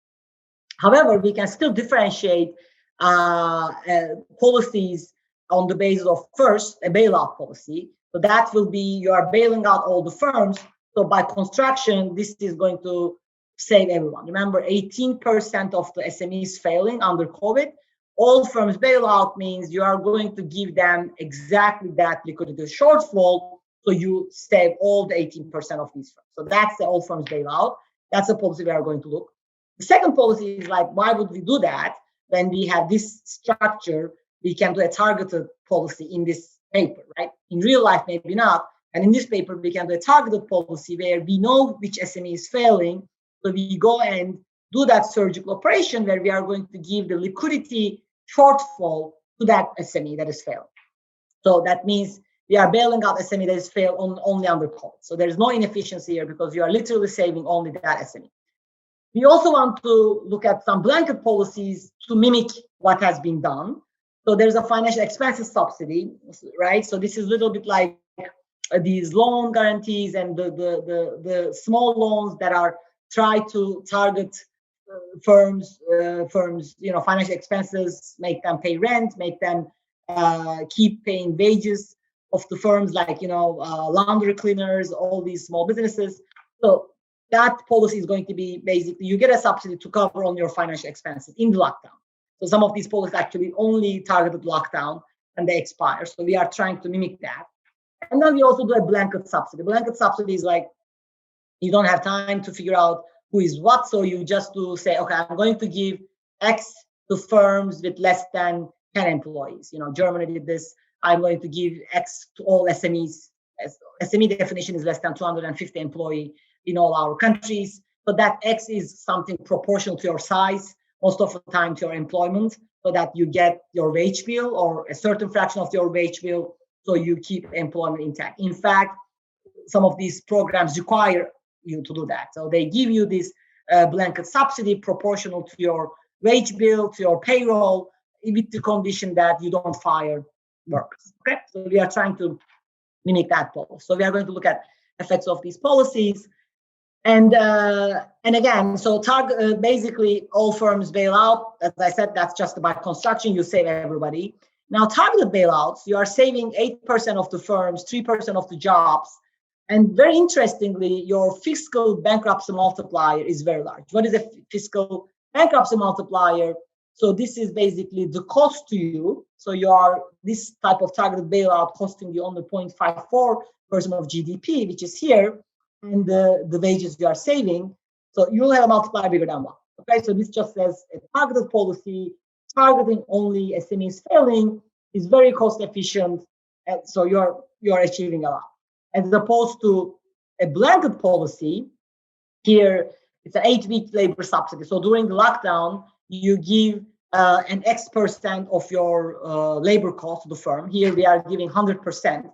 However, we can still differentiate policies on the basis of, first, a bailout policy. So that will be, you are bailing out all the firms. So by construction, this is going to save everyone. Remember, 18% of the SMEs failing under COVID. All firms bailout means you are going to give them exactly that liquidity shortfall, so you save all the 18% of these firms. So that's the all firms bailout. That's the policy we are going to look. The second policy is like, why would we do that? When we have this structure, we can do a targeted policy in this paper, right? In real life, maybe not. And in this paper, we can do a targeted policy where we know which SME is failing. So we go and do that surgical operation where we are going to give the liquidity shortfall to that SME that is failing. So that means we are bailing out SME that is failed only under COVID. So there is no inefficiency here because you are literally saving only that SME. We also want to look at some blanket policies to mimic what has been done. So there's a financial expenses subsidy, right? So this is a little bit like these loan guarantees and the small loans that are try to target firms, financial expenses, make them pay rent, make them keep paying wages of the firms, like, laundry cleaners, all these small businesses. So that policy is going to be basically, you get a subsidy to cover all your financial expenses in the lockdown. So some of these policies actually only targeted lockdown and they expire. So we are trying to mimic that. And then we also do a blanket subsidy. Blanket subsidy is like, you don't have time to figure out who is what. So you just do say, okay, I'm going to give X to firms with less than 10 employees. Germany did this. I'm going to give X to all SMEs. SME definition is less than 250 employees in all our countries. So that X is something proportional to your size, most of the time to your employment, so that you get your wage bill or a certain fraction of your wage bill, so you keep employment intact. In fact, some of these programs require you to do that. So they give you this blanket subsidy proportional to your wage bill, to your payroll, with the condition that you don't fire workers. Okay, so we are trying to mimic that policy. So we are going to look at effects of these policies. And again, so basically all firms bail out. As I said, that's just by construction, you save everybody. Now, targeted bailouts, you are saving 8% of the firms, 3% of the jobs. And very interestingly, your fiscal bankruptcy multiplier is very large. What is a fiscal bankruptcy multiplier? So this is basically the cost to you. So this type of targeted bailout costing you only 0.54% of GDP, which is here, and the wages you are saving. So you'll have a multiplier bigger than 1. Okay, so this just says a targeted policy targeting only SMEs failing is very cost efficient, and so you're achieving a lot. As opposed to a blanket policy, here it's an 8-week labor subsidy. So during the lockdown, you give an X% of your labor cost to the firm. Here we are giving 100%.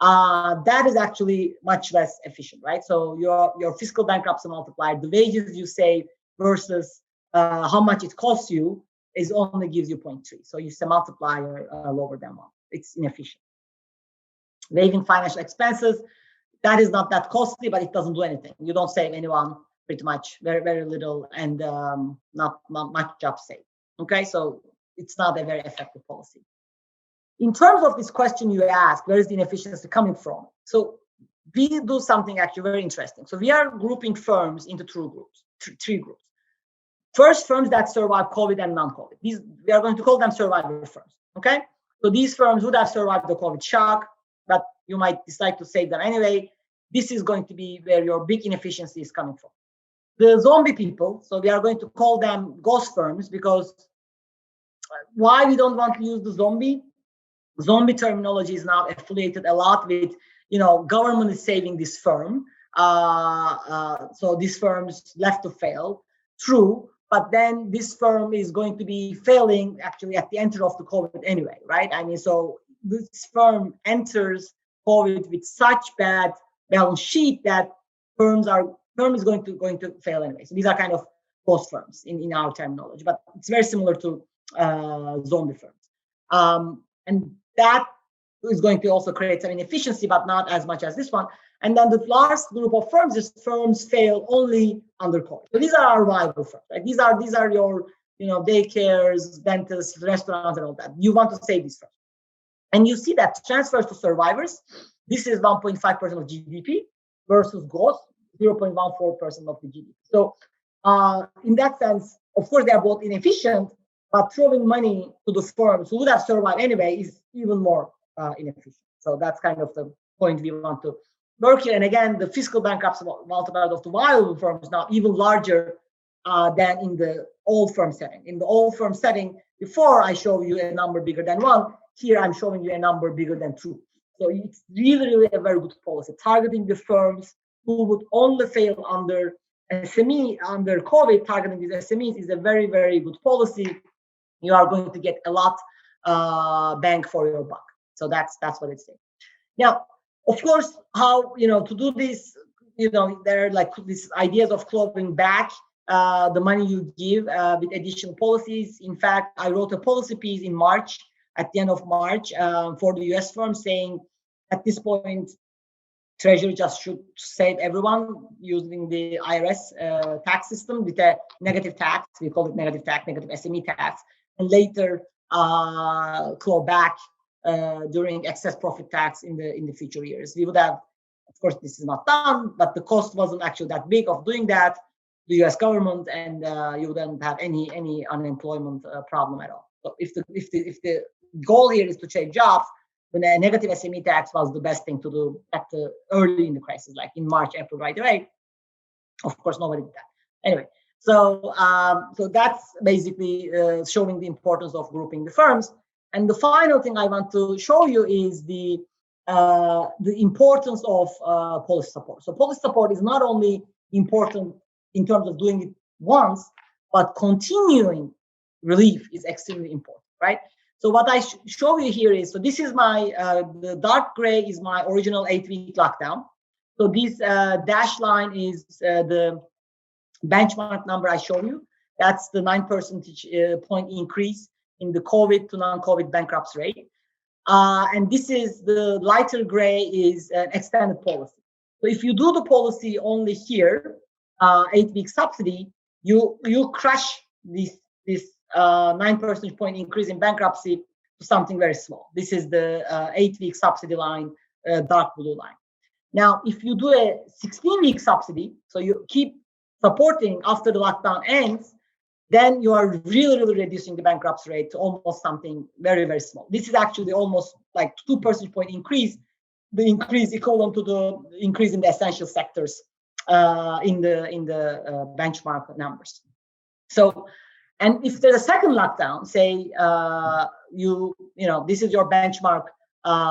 that is actually much less efficient, right? So your fiscal bankruptcy multiplier, the wages you save versus how much it costs you, is only gives you 0.3. So you see a multiplier lower than 1. It's inefficient. Waiving financial expenses, that is not that costly, but it doesn't do anything. You don't save anyone pretty much, very, very little, and not much job saved. Okay, so it's not a very effective policy. In terms of this question you asked, where is the inefficiency coming from? So we do something actually very interesting. So we are grouping firms into three groups. First, firms that survive COVID and non-COVID. These, we are going to call them survivor firms, okay? So these firms would have survived the COVID shock, but you might decide to save them anyway. This is going to be where your big inefficiency is coming from. The zombie people, so we are going to call them ghost firms, because why we don't want to use the zombie terminology is now affiliated a lot with, government is saving this firm. So these firms left to fail. True, but then this firm is going to be failing actually at the enter of the COVID anyway, right? I mean, so this firm enters COVID with such bad balance sheet that firm is going to fail anyway. So these are kind of ghost firms in our terminology, but it's very similar to zombie firms. And that is going to also create some inefficiency, but not as much as this one. And then the last group of firms is firms fail only under COVID. So these are our viable firms, right? These are your, daycares, dentists, restaurants, and all that. You want to save these firms. And you see that transfers to survivors. This is 1.5% of GDP versus ghosts, 0.14% of the GDP. So in that sense, of course, they are both inefficient, but throwing money to the firms who would have survived anyway is even more inefficient. So that's kind of the point we want to work here. And again, the fiscal bankruptcy multiplier of the viable firm is now even larger than in the old firm setting. In the old firm setting, before I show you a number bigger than 1, here I'm showing you a number bigger than 2. So it's really a very good policy. Targeting the firms who would only fail under SME, under COVID, targeting these SMEs is a very, very good policy. You are going to get a lot bang for your buck. So that's what it's saying. Now, of course, how to do this, there are like these ideas of clawing back the money you give with additional policies. In fact, I wrote a policy piece in March, at the end of March, for the US firm, saying at this point, Treasury just should save everyone using the IRS tax system with a negative tax. We call it negative tax, negative SME tax, and later claw back during excess profit tax in the future years. We would have, of course, this is not done, but the cost wasn't actually that big of doing that, the U.S. government, and you wouldn't have any unemployment problem at all. So if the goal here is to save jobs, then a negative SME tax was the best thing to do early in the crisis, like in March, April, right away. Of course, nobody did that. Anyway, so that's basically showing the importance of grouping the firms. And the final thing I want to show you is the importance of policy support. So policy support is not only important in terms of doing it once, but continuing relief is extremely important, right? So what I show you here is, so this is my, the dark gray is my original 8-week lockdown. So this dashed line is the benchmark number I show you. That's the 9 percentage point increase in the COVID to non-COVID bankruptcy rate. And this is the lighter gray is an extended policy. So if you do the policy only here, 8-week subsidy, you crush this 9 percentage point increase in bankruptcy to something very small. This is the 8-week subsidy line, dark blue line. Now, if you do a 16-week subsidy, so you keep supporting after the lockdown ends, then you are really reducing the bankruptcy rate to almost something very, very small. This is actually almost like 2 percentage point increase, the increase equivalent to the increase in the essential sectors in the benchmark numbers. So, and if there's a second lockdown, say this is your benchmark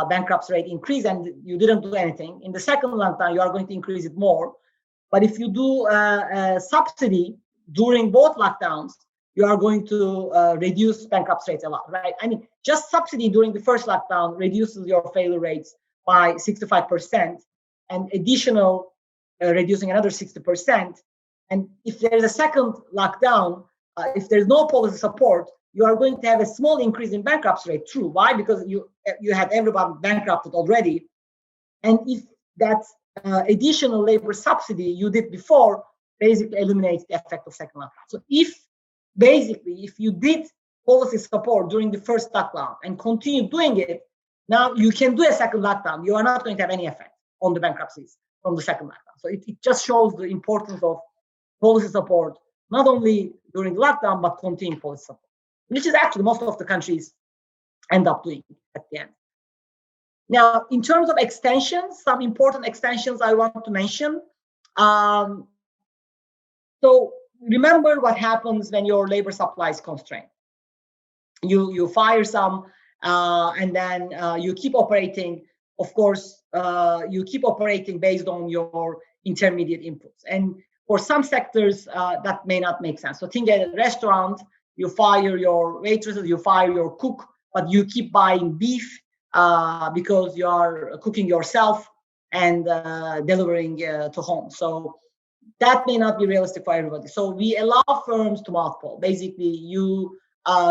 bankruptcy rate increase, and you didn't do anything. In the second lockdown, you are going to increase it more. But if you do a subsidy during both lockdowns, you are going to reduce bankruptcy rates a lot, right? I mean, just subsidy during the first lockdown reduces your failure rates by 65% and additional reducing another 60%. And if there is a second lockdown, if there's no policy support, you are going to have a small increase in bankruptcy rate. True. Why? Because you had everybody bankrupted already. And if that additional labor subsidy you did before basically eliminates the effect of second lockdown. So if you did policy support during the first lockdown and continue doing it, now you can do a second lockdown. You are not going to have any effect on the bankruptcies from the second lockdown. So it just shows the importance of policy support, not only during lockdown, but continuing policy support, which is actually most of the countries end up doing at the end. Now, in terms of extensions, some important extensions I want to mention. So remember what happens when your labor supply is constrained. You fire some, and then you keep operating. Of course, you keep operating based on your intermediate inputs. And for some sectors, that may not make sense. So think at a restaurant, you fire your waitresses, you fire your cook, but you keep buying beef because you are cooking yourself and delivering to home. So that may not be realistic for everybody. So we allow firms to mothball. Basically, you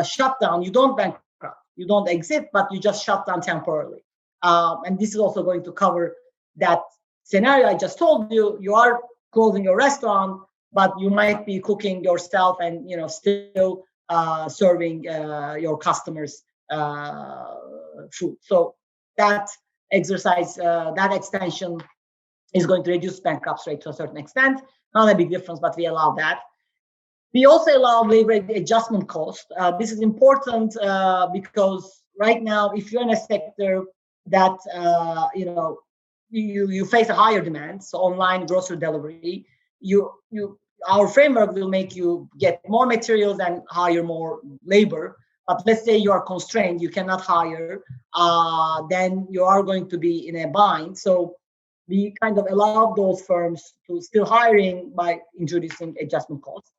shut down, you don't bankrupt, you don't exit, but you just shut down temporarily. And this is also going to cover that scenario I just told you. You are closing your restaurant, but you might be cooking yourself and still serving your customers food. So that exercise, that extension is going to reduce bankruptcy rate to a certain extent. Not a big difference, but we allow that. We also allow labor adjustment cost. This is important because right now, if you're in a sector that you face a higher demand, so online grocery delivery, our framework will make you get more materials and hire more labor. But let's say you are constrained, you cannot hire, then you are going to be in a bind. So we kind of allow those firms to still hiring by introducing adjustment costs.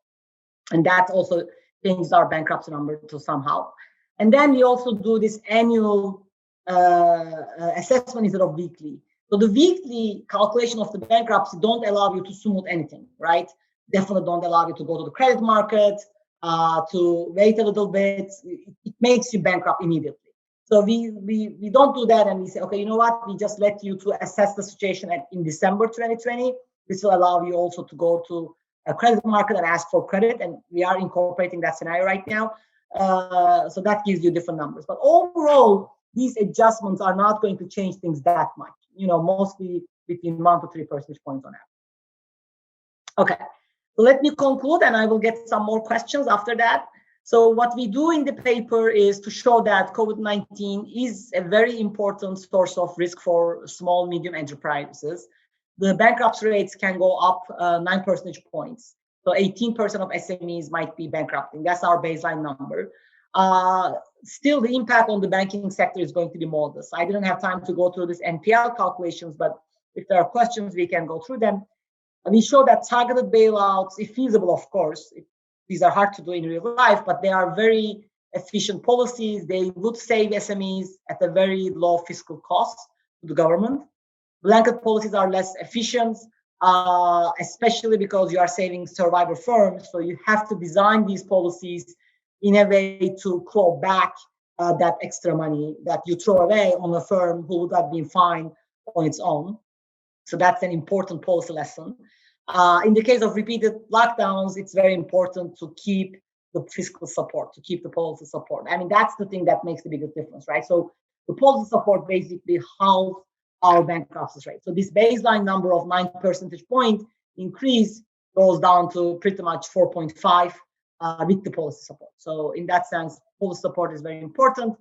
And that also changes our bankruptcy number to somehow. And then we also do this annual assessment instead of weekly. So the weekly calculation of the bankruptcy don't allow you to smooth anything, right? Definitely don't allow you to go to the credit market, to wait a little bit. It makes you bankrupt immediately. So we don't do that, and we say, okay, you know what? We just let you to assess the situation in December 2020. This will allow you also to go to a credit market and ask for credit, and we are incorporating that scenario right now. So that gives you different numbers. But overall, these adjustments are not going to change things that much. Mostly between 1 to 3 percentage points on average. Okay, so let me conclude, and I will get some more questions after that. So what we do in the paper is to show that COVID-19 is a very important source of risk for small, medium enterprises. The bankruptcy rates can go up 9 percentage points. So 18% of SMEs might be bankrupting. That's our baseline number. Still, the impact on the banking sector is going to be modest. I didn't have time to go through this NPL calculations, but if there are questions, we can go through them. And we show that targeted bailouts, if feasible, of course, these are hard to do in real life, but they are very efficient policies. They would save SMEs at a very low fiscal cost to the government. Blanket policies are less efficient, especially because you are saving survivor firms. So you have to design these policies in a way to claw back that extra money that you throw away on a firm who would have been fine on its own. So that's an important policy lesson. In the case of repeated lockdowns, it's very important to keep the fiscal support, to keep the policy support. I mean, that's the thing that makes the biggest difference, right? So the policy support basically halves our bankruptcy rate. So this baseline number of 9 percentage point increase goes down to pretty much 4.5 with the policy support. So in that sense, policy support is very important.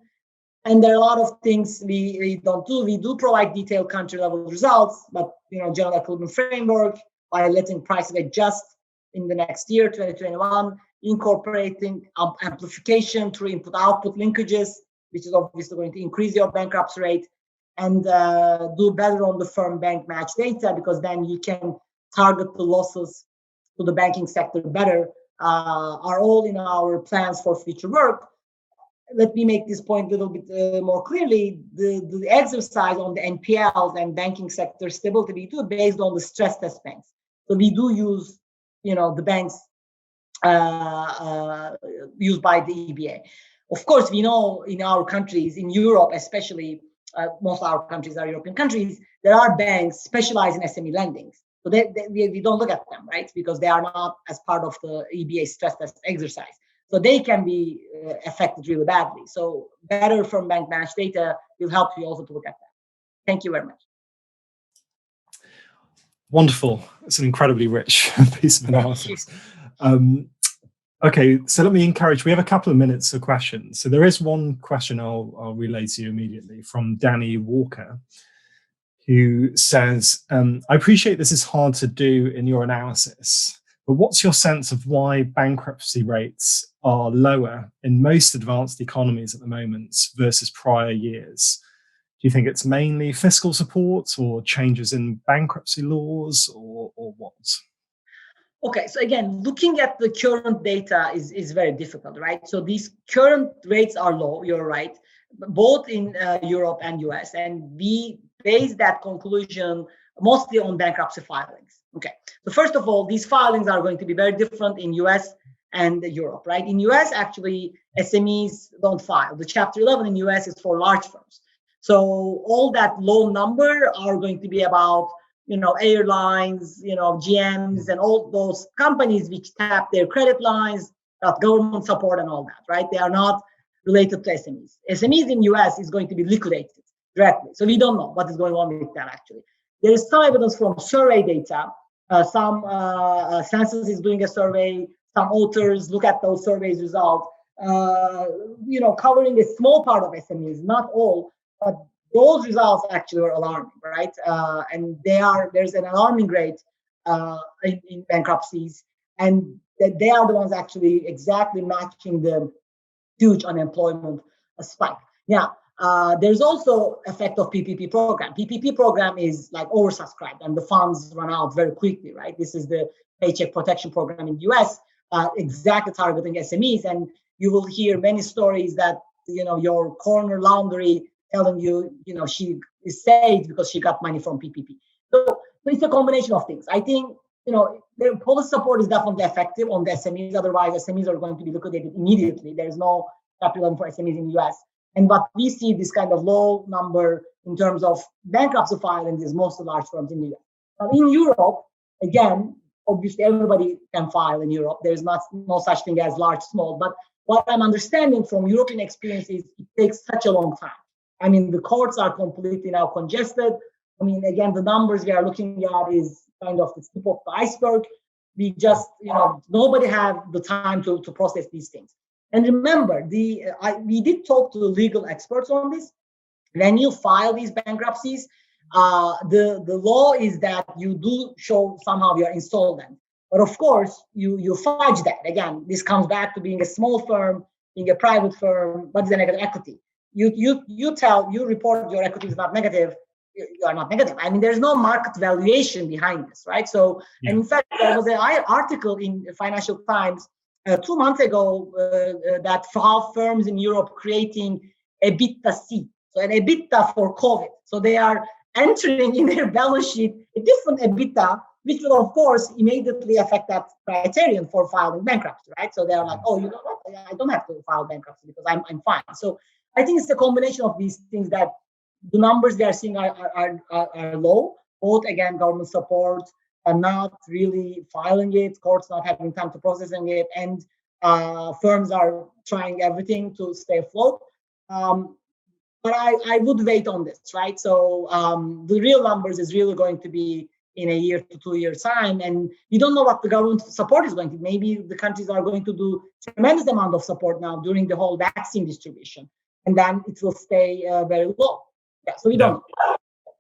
And there are a lot of things we don't do. We do provide detailed country level results, but general equilibrium framework, by letting prices adjust in the next year, 2021, incorporating amplification through input-output linkages, which is obviously going to increase your bankruptcy rate, and do better on the firm bank match data, because then you can target the losses to the banking sector better, are all in our plans for future work. let me make this point a little bit more clearly. The exercise on the NPLs and banking sector stability, we do based on the stress test banks. So we do use, the banks used by the EBA. Of course, we know in our countries, in Europe especially, most of our countries are European countries, there are banks specialized in SME lending. So we don't look at them, right? Because they are not as part of the EBA stress test exercise. So they can be affected really badly. So better from bank managed data will help you also to look at that. Thank you very much. Wonderful. It's an incredibly rich piece of analysis. Okay, so let me encourage, we have a couple of minutes of questions. So there is one question I'll relay to you immediately from Danny Walker, who says, I appreciate this is hard to do in your analysis, but what's your sense of why bankruptcy rates are lower in most advanced economies at the moment versus prior years? Do you think it's mainly fiscal support or changes in bankruptcy laws or what? Okay, so again, looking at the current data is very difficult, right? So these current rates are low, you're right, both in Europe and US, and we base that conclusion mostly on bankruptcy filings. Okay, so first of all, these filings are going to be very different in US and Europe, right? In US, actually, SMEs don't file. The Chapter 11 in US is for large firms. So all that low number are going to be about, airlines, GMs and all those companies which tap their credit lines, got government support and all that, right? They are not related to SMEs. SMEs in US is going to be liquidated directly. So we don't know what is going on with that actually. There is some evidence from survey data. Some census is doing a survey. Some authors look at those surveys results, covering a small part of SMEs, not all, but those results actually are alarming, right? And there's an alarming rate in bankruptcies, and they are the ones actually exactly matching the huge unemployment spike. Now, there's also effect of PPP program. PPP program is like oversubscribed, and the funds run out very quickly, right? This is the Paycheck Protection Program in the US, exactly targeting SMEs, and you will hear many stories that your corner laundry telling you, she is saved because she got money from PPP. So it's a combination of things. I think, the policy support is definitely effective on the SMEs. Otherwise, SMEs are going to be liquidated immediately. There's no Chapter 11 for SMEs in the US. And what we see this kind of low number in terms of bankruptcy filings is most of the large firms in the US. Now, in Europe, again, obviously everybody can file in Europe. There's no such thing as large, small. But what I'm understanding from European experience is it takes such a long time. I mean, the courts are completely now congested. I mean, again, the numbers we are looking at is kind of the tip of the iceberg. We just, nobody have the time to process these things. And remember, we did talk to the legal experts on this. When you file these bankruptcies, the law is that you do show somehow you're insolvent. But of course, you fudge that. Again, this comes back to being a small firm, being a private firm. What is the negative equity? You report your equity is not negative, you are not negative. I mean, there's no market valuation behind this, right? So, yeah. And in fact, there was an article in Financial Times 2 months ago that how firms in Europe creating EBITDA-C, so an EBITDA for COVID. So they are entering in their balance sheet a different EBITDA, which will, of course, immediately affect that criterion for filing bankruptcy, right? So they are like, oh, you know what? I don't have to file bankruptcy because I'm fine. So I think it's a combination of these things that the numbers they are seeing are low, both, again, government support and not really filing it, courts not having time to processing it, and firms are trying everything to stay afloat. But I would wait on this, right? So the real numbers is really going to be in a year to 2 years time, and you don't know what the government support is going to be. Maybe the countries are going to do tremendous amount of support now during the whole vaccine distribution, and then it will stay very low. Yeah, so we don't know.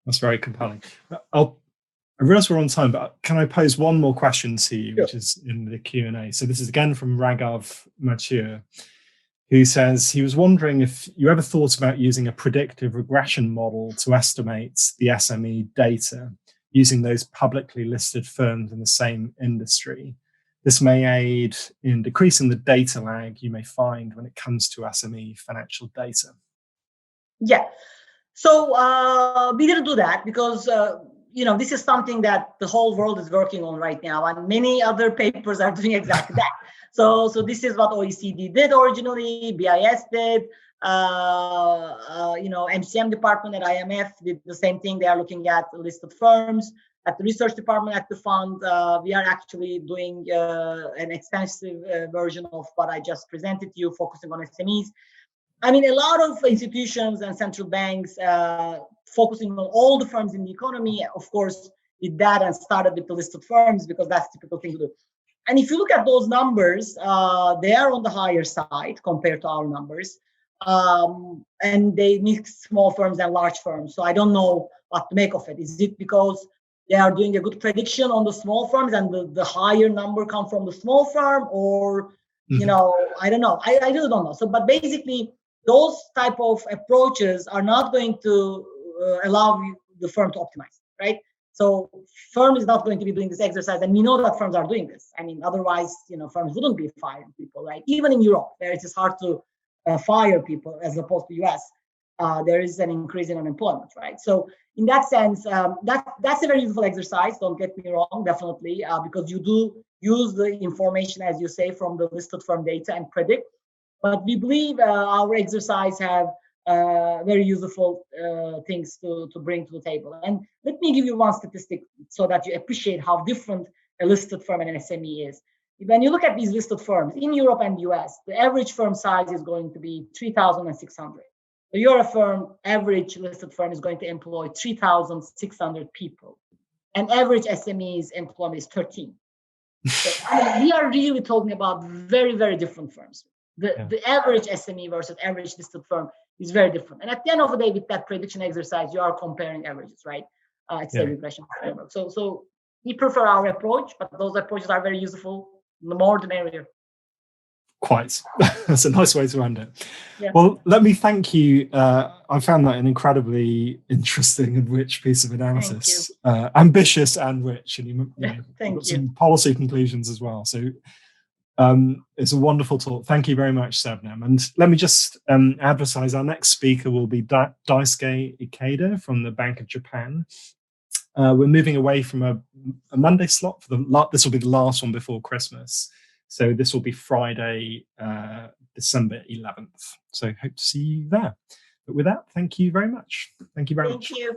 That's very compelling. I realize we're on time, but can I pose one more question to you, which is in the Q&A? So this is again from Raghav Mathur, who says he was wondering if you ever thought about using a predictive regression model to estimate the SME data using those publicly listed firms in the same industry. This may aid in decreasing the data lag you may find when it comes to SME financial data. Yeah. So we didn't do that because this is something that the whole world is working on right now, and many other papers are doing exactly that. So this is what OECD did originally, BIS did, MCM department at IMF did the same thing. They are looking at listed firms. At the research department at the fund, we are actually doing an extensive version of what I just presented to you, focusing on SMEs. I mean, a lot of institutions and central banks focusing on all the firms in the economy, of course, did that and started with the listed firms because that's the typical thing to do. And if you look at those numbers, they are on the higher side compared to our numbers. And they mix small firms and large firms. So I don't know what to make of it. Is it because they are doing a good prediction on the small firms and the higher number come from the small firm, or, I don't know. I really don't know. So, but basically, those type of approaches are not going to allow the firm to optimize, right? So firm is not going to be doing this exercise, and we know that firms are doing this. I mean, otherwise, firms wouldn't be firing people, right? Even in Europe, where it is hard to fire people as opposed to US, there is an increase in unemployment, right? So in that sense, that's a very useful exercise. Don't get me wrong, definitely, because you do use the information, as you say, from the listed firm data and predict. But we believe our exercise have very useful things to bring to the table. And let me give you one statistic so that you appreciate how different a listed firm and an SME is. When you look at these listed firms in Europe and US, the average firm size is going to be 3,600. So you're a firm, average listed firm is going to employ 3,600 people. And average SME's employment is 13. So, we are really talking about very, very different firms. The average SME versus average listed firm is very different. And at the end of the day, with that prediction exercise, you are comparing averages, right? It's a regression framework. So we prefer our approach, but those approaches are very useful. The more, the merrier. Quite. That's a nice way to end it. Yeah. Well, let me thank you. I found that an incredibly interesting and rich piece of analysis. Ambitious and rich. And you've got some policy conclusions as well. So it's a wonderful talk. Thank you very much, Sebnem. And let me just advertise our next speaker will be Daisuke Ikeda from the Bank of Japan. We're moving away from a Monday slot. This will be the last one before Christmas. So this will be Friday, December 11th. So hope to see you there. But with that, thank you very much. Thank you very much. Thank you.